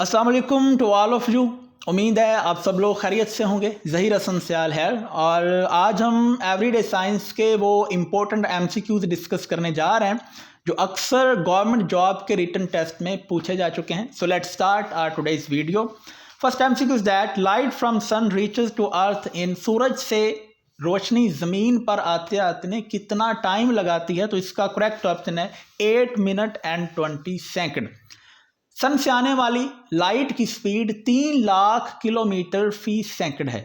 अस्सलाम वालेकुम to all of you. उम्मीद है आप सब लोग खैरियत से होंगे। ज़हीर हसन सयाल है और आज हम एवरीडे साइंस के वो इम्पोर्टेंट एमसीक्यूज डिस्कस करने जा रहे हैं जो अक्सर गवर्नमेंट जॉब के रिटन टेस्ट में पूछे जा चुके हैं। So let's start our today's video. First MCQ is that light from sun reaches to earth in. सूरज से रोशनी ज़मीन पर आते आते कितना टाइम लगाती है? तो इसका करेक्ट ऑप्शन है 8 मिनट एंड 20 सेकेंड। सन से आने वाली लाइट की स्पीड 3 लाख किलोमीटर फी सेकंड है।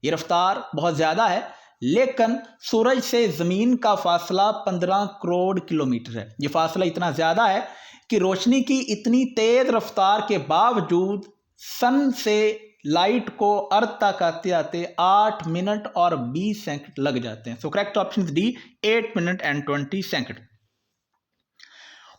ये रफ्तार बहुत ज़्यादा है, लेकिन सूरज से ज़मीन का फासला 15 करोड़ किलोमीटर है। ये फासला इतना ज़्यादा है कि रोशनी की इतनी तेज़ रफ्तार के बावजूद सन से लाइट को अर्थ तक आते आते 8 मिनट और 20 सेकंड लग जाते हैं। So correct option is D, 8 minute and 20 second.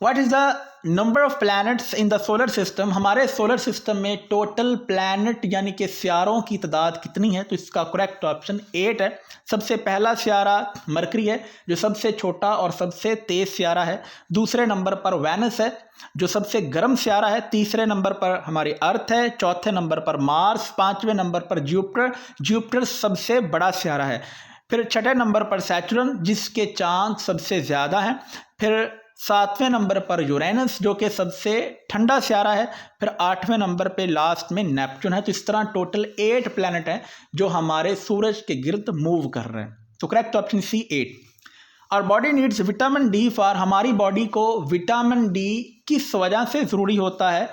What is the number of planets in the solar system? हमारे सोलर सिस्टम में टोटल प्लैनेट यानी कि सियारों की तादाद कितनी है? तो इसका करेक्ट ऑप्शन 8 है। सबसे पहला सियारा मरकरी है जो सबसे छोटा और सबसे तेज सियारा है। दूसरे नंबर पर वेनस है जो सबसे गर्म सियारा है। तीसरे नंबर पर हमारी अर्थ है। चौथे नंबर पर मार्स। पांचवें नंबर पर जुपिटर सबसे बड़ा सियारा है। फिर छठे नंबर पर सैटर्न जिसके चांद सबसे ज़्यादा हैं। फिर सातवें नंबर पर यूरेनस जो कि सबसे ठंडा सियारा है। फिर आठवें नंबर पे लास्ट में नेपच्यून है। तो इस तरह टोटल 8 प्लैनेट हैं जो हमारे सूरज के गिर्द मूव कर रहे हैं। तो करेक्ट ऑप्शन सी 8। और body needs vitamin D for. हमारी बॉडी को विटामिन डी किस वजह से ज़रूरी होता है?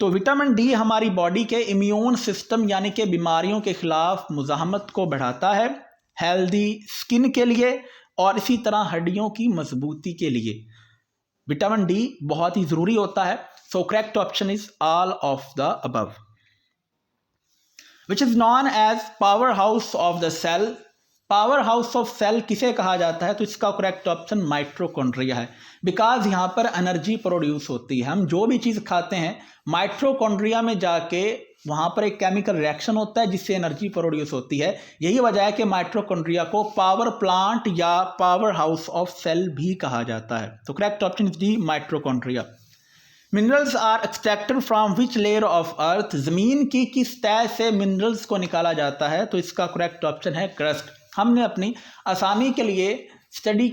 तो विटामिन डी हमारी बॉडी के इम्यून सिस्टम यानी कि बीमारियों के खिलाफ मुज़ाहमत को बढ़ाता है, हेल्दी स्किन के लिए और इसी तरह हड्डियों की मजबूती के लिए विटामिन डी बहुत ही जरूरी होता है। So correct option is all of the above. Which is known as power house of the cell. Power house of cell किसे कहा जाता है? तो इसका करेक्ट ऑप्शन माइट्रोकॉन्ड्रिया है। बिकॉज यहाँ पर एनर्जी प्रोड्यूस होती है। हम जो भी चीज़ खाते हैं माइट्रोकॉन्ड्रिया में जाके वहाँ पर एक केमिकल रिएक्शन होता है जिससे एनर्जी प्रोड्यूस होती है। यही वजह है कि माइट्रोकॉन्ड्रिया को पावर प्लांट या पावर हाउस ऑफ सेल भी कहा जाता है। तो correct option is D, mitochondria. Minerals are extracted from which layer of earth. ज़मीन की किस तह से मिनरल्स को निकाला जाता है? तो इसका करेक्ट ऑप्शन है क्रस्ट। हमने अपनी आसानी के लिए स्टडी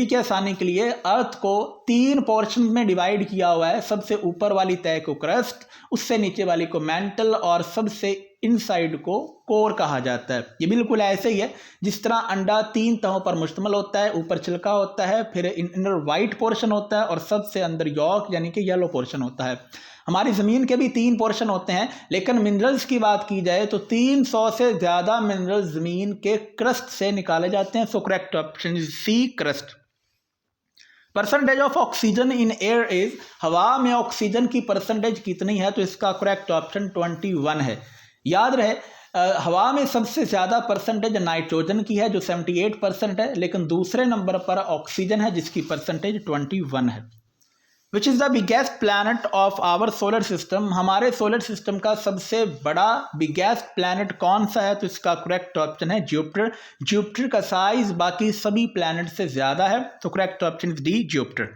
के आसानी के लिए अर्थ को 3 पोर्शन में डिवाइड किया हुआ है। सबसे ऊपर वाली तह को क्रस्ट, उससे नीचे वाली को मेंटल और सबसे इनसाइड को कोर कहा जाता है। ये बिल्कुल ऐसे ही है जिस तरह अंडा 3 तहों पर मुश्तमिल होता है। ऊपर छिलका होता है, फिर इनर वाइट पोर्शन होता है और सबसे अंदर यॉक यानी कि येलो पोर्शन होता है। हमारी ज़मीन के भी 3 पोर्शन होते हैं, लेकिन मिनरल्स की बात की जाए तो 300 से ज़्यादा मिनरल्स ज़मीन के क्रस्ट से निकाले जाते हैं। So correct option is C, crust. Percentage of oxygen in air is. हवा में ऑक्सीजन की परसेंटेज कितनी है? तो इसका करेक्ट ऑप्शन 21 है। याद रहे हवा में सबसे ज़्यादा परसेंटेज नाइट्रोजन की है जो 78% है, लेकिन दूसरे नंबर पर ऑक्सीजन है जिसकी परसेंटेज 21 है। Which is the biggest planet of our solar system. हमारे सोलर सिस्टम का सबसे बड़ा बिगेस्ट प्लैनेट कौन सा है? तो इसका करेक्ट ऑप्शन है जुपिटर। जुपिटर का साइज बाकी सभी प्लैनेट से ज़्यादा है। तो correct option is D, Jupiter.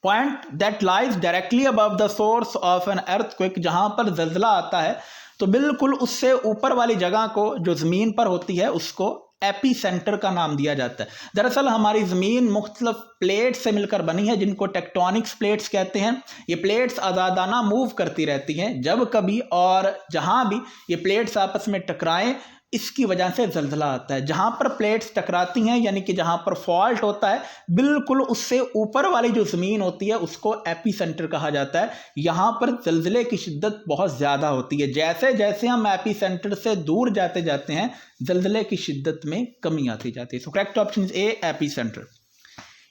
Point that lies directly above the source of an earthquake. जहाँ पर जल्जला आता है तो बिल्कुल उससे ऊपर वाली जगह को जो ज़मीन पर होती है उसको एपी सेंटर का नाम दिया जाता है। दरअसल हमारी ज़मीन मुख्तलिफ प्लेट्स से मिलकर बनी है जिनको टेक्टोनिक्स प्लेट्स कहते हैं। ये प्लेट्स आज़ादाना मूव करती रहती हैं जब कभी और जहाँ भी ये प्लेट्स आपस में टकराएं इसकी वजह से जल्जला आता है। जहाँ पर प्लेट्स टकराती हैं यानी कि जहाँ पर फॉल्ट होता है बिल्कुल उससे ऊपर वाली जो ज़मीन होती है उसको एपी सेंटर कहा जाता है। यहाँ पर जल्जले की शिद्दत बहुत ज़्यादा होती है। जैसे जैसे हम एपी सेंटर से दूर जाते जाते हैं जल्जले की शिद्दत में कमी आती जाती है। So correct option is A, epicentre.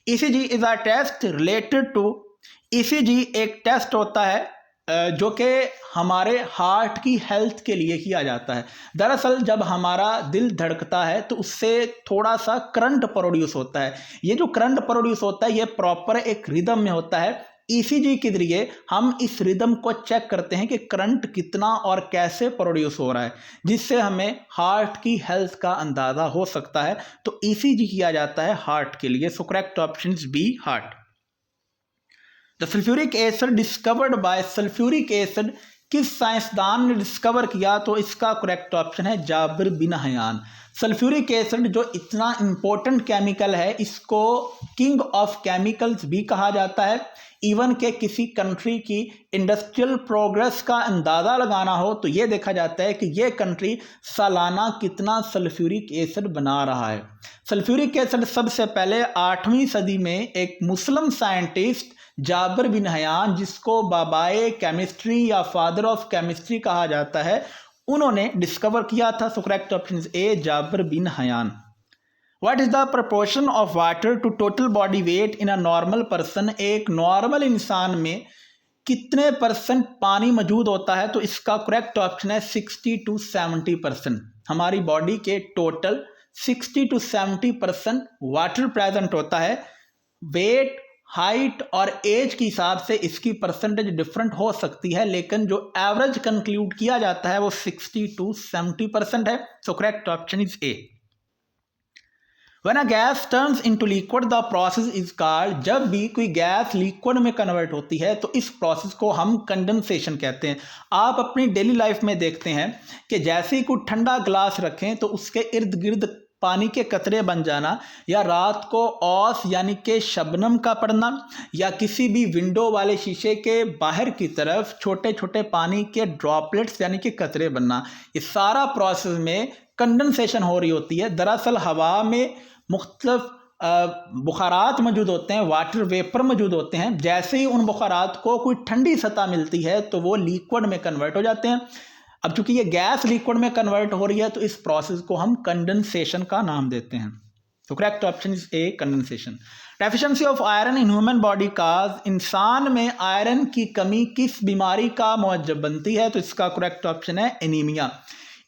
ECG is a test related to. ECG एक टेस्ट होता है जो कि हमारे हार्ट की हेल्थ के लिए किया जाता है। दरअसल जब हमारा दिल धड़कता है तो उससे थोड़ा सा करंट प्रोड्यूस होता है। ये जो करंट प्रोड्यूस होता है ये प्रॉपर एक रिदम में होता है। ईसीजी के जरिए हम इस रिदम को चेक करते हैं कि करंट कितना और कैसे प्रोड्यूस हो रहा है, जिससे हमें हार्ट की हेल्थ का अंदाज़ा हो सकता है। तो ईसीजी किया जाता है हार्ट के लिए। So correct option B, heart. The sulphuric acid discovered by sulphuric acid किस साइंसदान ने डिस्कवर किया? तो इसका करेक्ट ऑप्शन है Jabir bin Hayyan. Sulphuric acid जो इतना इंपॉर्टेंट केमिकल है, इसको किंग ऑफ केमिकल्स भी कहा जाता है। इवन के किसी कंट्री की इंडस्ट्रियल प्रोग्रेस का अंदाज़ा लगाना हो तो ये देखा जाता है कि ये कंट्री सालाना कितना सल्फ्यूरिक एसिड बना रहा है। सल्फ्यूरिक एसिड सबसे पहले 8वीं सदी में एक Muslim scientist Jabir bin Hayyan, जिसको बाबाए केमिस्ट्री या फादर ऑफ केमिस्ट्री कहा जाता है, उन्होंने डिस्कवर किया था। So correct option is A, Jabir bin Hayyan. What is the proportion of water to total body weight in a normal person? एक नॉर्मल इंसान में कितने परसेंट पानी मौजूद होता है? तो इसका करेक्ट ऑप्शन है 60 to 70%। हमारी बॉडी के टोटल 60 to 70% वाटर प्रेजेंट होता है। वेट, हाइट और एज के हिसाब से इसकी परसेंटेज डिफरेंट हो सकती है, लेकिन जो एवरेज कंक्लूड किया जाता है वो 60 to 70% है। So correct option is A. When a gas turns into liquid, the process is called, जब भी कोई गैस लिक्विड में कन्वर्ट होती है तो इस प्रोसेस को हम कंडेंसेशन कहते हैं। आप अपनी डेली लाइफ में देखते हैं कि जैसे ही कोई ठंडा ग्लास रखें तो उसके इर्द गिर्द पानी के कतरे बन जाना, या रात को औस यानी कि शबनम का पड़ना, या किसी भी विंडो वाले शीशे के बाहर की तरफ छोटे छोटे पानी के ड्रॉपलेट्स यानी कि कतरे बनना, ये सारा प्रोसेस में कंडेंसेशन हो रही होती है। दरअसल हवा में मुख्तलिफ बुखारात मौजूद होते हैं, वाटर वेपर मौजूद होते हैं। जैसे ही उन बुखारात को कोई ठंडी सतह मिलती है तो वो लिक्विड में कन्वर्ट हो जाते हैं। अब चूंकि ये गैस लिक्विड में कन्वर्ट हो रही है तो इस प्रोसेस को हम कंडेंसेशन का नाम देते हैं। तो correct option is A, condensation. Deficiency of iron in human body cause, इंसान में आयरन की कमी किस बीमारी का मौजब बनती है? तो इसका करेक्ट ऑप्शन है एनीमिया।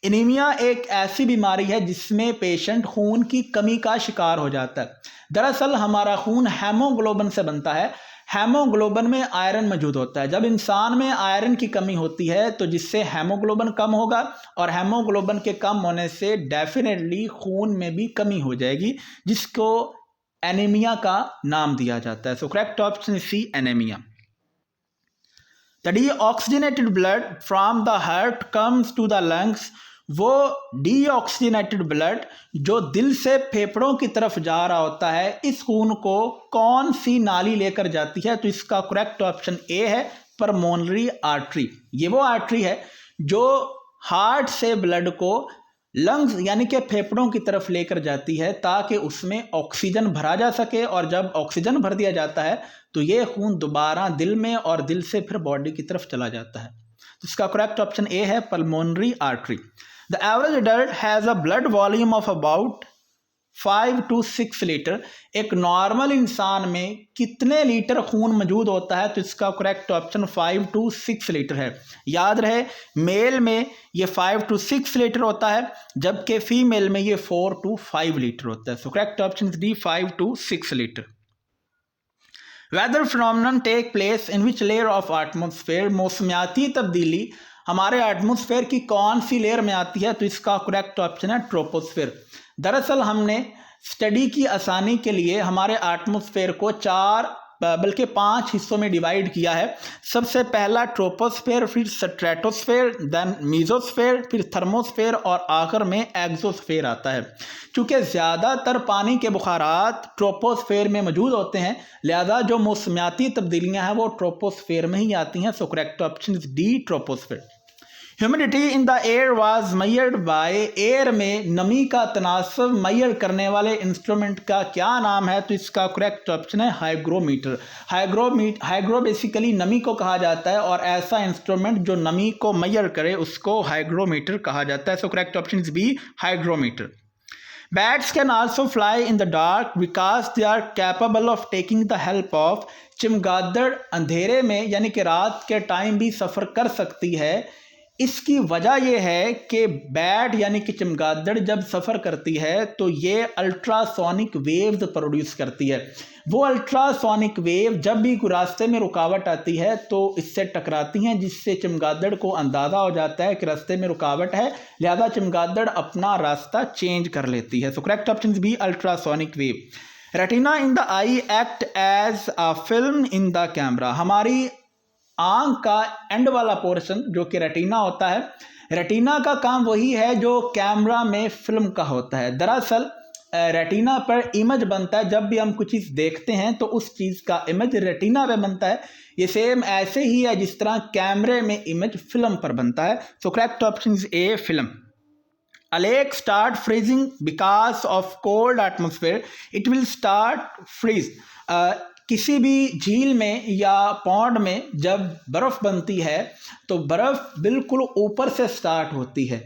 एनीमिया एक ऐसी बीमारी है जिसमें पेशेंट खून की कमी का शिकार हो जाता है। दरअसल हमारा खून हेमोग्लोबिन से बनता है। हेमोग्लोबिन में आयरन मौजूद होता है। जब इंसान में आयरन की कमी होती है तो जिससे हेमोग्लोबिन कम होगा, और हेमोग्लोबिन के कम होने से डेफिनेटली खून में भी कमी हो जाएगी, जिसको एनीमिया का नाम दिया जाता है। So correct option C, anaemia. The deoxygenated blood from the heart comes to the lungs, वो डीऑक्सीजनेटेड ब्लड जो दिल से फेफड़ों की तरफ जा रहा होता है, इस खून को कौन सी नाली लेकर जाती है? तो इसका करेक्ट ऑप्शन ए है, पल्मोनरी आर्टरी। ये वो आर्टरी है जो हार्ट से ब्लड को लंग्स यानी कि फेफड़ों की तरफ लेकर जाती है ताकि उसमें ऑक्सीजन भरा जा सके, और जब ऑक्सीजन भर दिया जाता है तो ये खून दोबारा दिल में और दिल से फिर बॉडी की तरफ चला जाता है। तो इसका करेक्ट ऑप्शन ए है, pulmonary artery. The average adult has a blood volume of about 5 to 6 litre. एक नॉर्मल इंसान में कितने लीटर खून मौजूद होता है? तो इसका करेक्ट ऑप्शन 5 to 6 लीटर है। याद रहे, मेल में ये 5 to 6 लीटर होता है, जबकि फीमेल में ये 4 to 5 लीटर होता है। So correct option is D, 5 to 6 litre. Weather phenomenon take place in which layer of atmosphere, मौसमियाती तब्दीली हमारे एटमॉस्फेयर की कौन सी लेयर में आती है? तो इसका करेक्ट ऑप्शन है ट्रोपोस्फेयर। दरअसल हमने स्टडी की आसानी के लिए हमारे एटमॉस्फेयर को 4 बल्कि 5 हिस्सों में डिवाइड किया है। सबसे पहला ट्रोपोस्फेयर, फिर स्ट्रेटोस्फेयर, देन मीजोस्फेयर, फिर थर्मोस्फेयर और आखिर में एक्सोस्फेयर आता है। चूँकि ज़्यादातर पानी के बुखारात ट्रोपोस्फेयर में मौजूद होते हैं, लिहाजा जो मौसमियाती तब्दीलियाँ हैं वो ट्रोपोस्फेयर में ही आती हैं। So correct option is D, troposphere. Humidity in the air was measured by, air में नमी का तनासब मेजर करने वाले इंस्ट्रूमेंट का क्या नाम है? तो इसका करेक्ट ऑप्शन है हाइग्रोमीटर। हाइग्रो बेसिकली नमी को कहा जाता है, और ऐसा इंस्ट्रूमेंट जो नमी को मेजर करे उसको हाइग्रोमीटर कहा जाता है। So correct option is B, hygrometer. Bats can also fly in the dark because they are capable of taking the help of, चमगादड़ अंधेरे में यानी कि रात के टाइम भी सफ़र कर सकती है। इसकी वजह यह है कि बैट यानी कि चमगादड़ जब सफ़र करती है तो ये अल्ट्रासोनिक वेव्स प्रोड्यूस करती है। वो अल्ट्रासोनिक वेव जब भी रास्ते में रुकावट आती है तो इससे टकराती हैं, जिससे चमगादड़ को अंदाज़ा हो जाता है कि रास्ते में रुकावट है, लिहाजा चमगादड़ अपना रास्ता चेंज कर लेती है। So correct option B, ultrasonic wave. Retina in the eye act as a film in the camera. हमारी आंख का एंड वाला पोर्शन जो कि रेटिना होता है, रेटिना का काम वही है जो कैमरा में फिल्म का होता है। दरअसल रेटिना पर इमेज बनता है, जब भी हम कुछ चीज़ देखते हैं तो उस चीज़ का इमेज रेटिना पे बनता है। ये सेम ऐसे ही है जिस तरह कैमरे में इमेज फिल्म पर बनता है। So correct option is A, film. A lake start freezing because of cold atmosphere. It will start freeze. किसी भी झील में या पॉन्ड में जब बर्फ़ बनती है तो बर्फ़ बिल्कुल ऊपर से स्टार्ट होती है।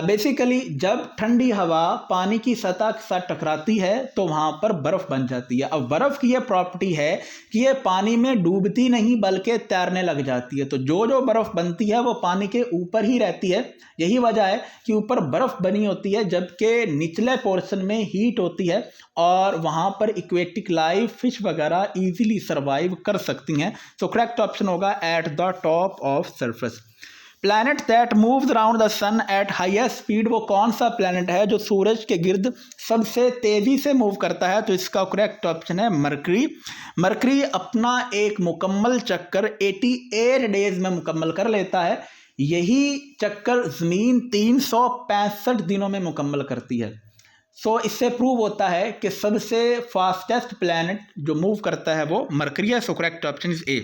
बेसिकली जब ठंडी हवा पानी की सतह के साथ टकराती है तो वहाँ पर बर्फ़ बन जाती है। अब बर्फ़ की ये प्रॉपर्टी है कि ये पानी में डूबती नहीं बल्कि तैरने लग जाती है। तो जो बर्फ़ बनती है वो पानी के ऊपर ही रहती है। यही वजह है कि ऊपर बर्फ़ बनी होती है जबकि निचले पोर्शन में हीट होती है और वहाँ पर एक्वेटिक लाइफ फिश वगैरह इजीली सर्वाइव कर सकती हैं। सो करेक्ट ऑप्शन होगा at the top of surface. Planet that moves around the sun at highest speed, वो कौन सा प्लैनेट है जो सूरज के गिर्द सबसे तेज़ी से मूव करता है? तो इसका करेक्ट ऑप्शन है मरकरी। मरकरी अपना एक मुकम्मल चक्कर 88 डेज में मुकम्मल कर लेता है। यही चक्कर ज़मीन 365 दिनों में मुकम्मल करती है। सो इससे प्रूव होता है कि सबसे फास्टेस्ट प्लैनेट जो मूव करता है वो मरकरी है। So correct option is A.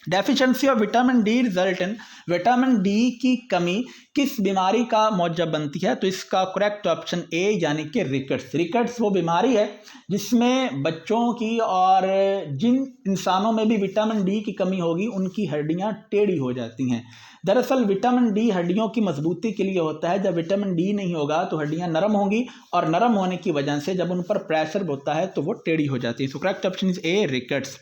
Deficiency of vitamin D result in, vitamin D की कमी किस बीमारी का मौजब बनती है? तो इसका करेक्ट ऑप्शन ए यानी कि रिकेट्स। रिकेट्स वो बीमारी है जिसमें बच्चों की और जिन इंसानों में भी विटामिन डी की कमी होगी उनकी हड्डियां टेढ़ी हो जाती हैं। दरअसल विटामिन डी हड्डियों की मजबूती के लिए होता है। जब विटामिन डी नहीं होगा तो हड्डियां नरम होंगी और नरम होने की वजह से जब उन पर प्रेशर होता है तो वो टेढ़ी हो जाती है। So correct option is A, rickets.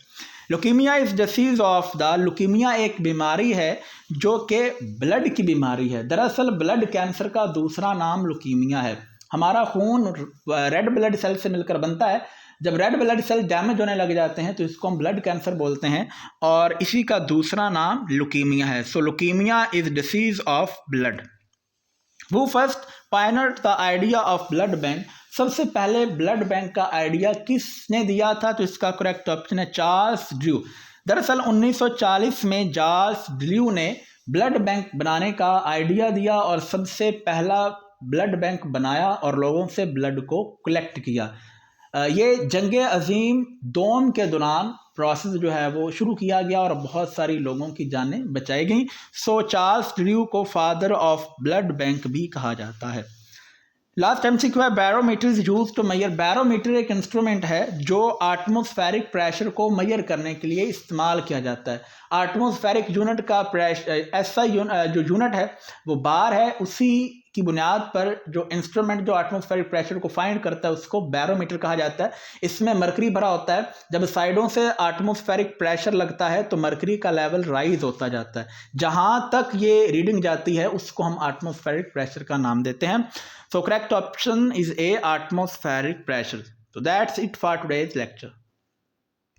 Leukaemia is disease of the, leukaemia एक बीमारी है जो कि ब्लड की बीमारी है। दरअसल ब्लड कैंसर का दूसरा नाम लुकीमिया है। हमारा खून रेड ब्लड सेल से मिलकर बनता है। जब रेड ब्लड सेल डैमेज होने लग जाते हैं तो इसको हम ब्लड कैंसर बोलते हैं और इसी का दूसरा नाम लुकीमिया है। So leukaemia is disease of blood. वो first pioneered the idea of blood bank, सबसे पहले ब्लड बैंक का आइडिया किसने दिया था? तो इसका करेक्ट ऑप्शन है चार्ल्स ड्रू। दरअसल 1940 में चार्ल्स ड्रू ने ब्लड बैंक बनाने का आइडिया दिया और सबसे पहला ब्लड बैंक बनाया और लोगों से ब्लड को कलेक्ट किया। ये जंग अजीम दोम के दौरान प्रोसेस जो है वो शुरू किया गया और बहुत सारी लोगों की जानें बचाई गई। सो चार्ल्स ड्रू को फादर ऑफ ब्लड बैंक भी कहा जाता है। लास्ट एमसीक्यू है, barometer is used to measure. Barometer एक इंस्ट्रूमेंट है जो एटमॉस्फेरिक प्रेशर को मेजर करने के लिए इस्तेमाल किया जाता है। एटमॉस्फेरिक यूनिट का प्रेशर, ऐसा जो यूनिट है वो बार है, उसी की बुनियाद पर जो इंस्ट्रूमेंट जो एटमॉस्फेरिक प्रेशर को फाइंड करता है उसको बैरोमीटर कहा जाता है। इसमें मरकरी भरा होता है। जब साइडों से एटमॉस्फेरिक प्रेशर लगता है तो मरकरी का लेवल राइज होता जाता है। जहां तक ये रीडिंग जाती है उसको हम एटमॉस्फेरिक प्रेशर का नाम देते हैं। So correct option is A, atmospheric pressure. So that's it for today's lecture.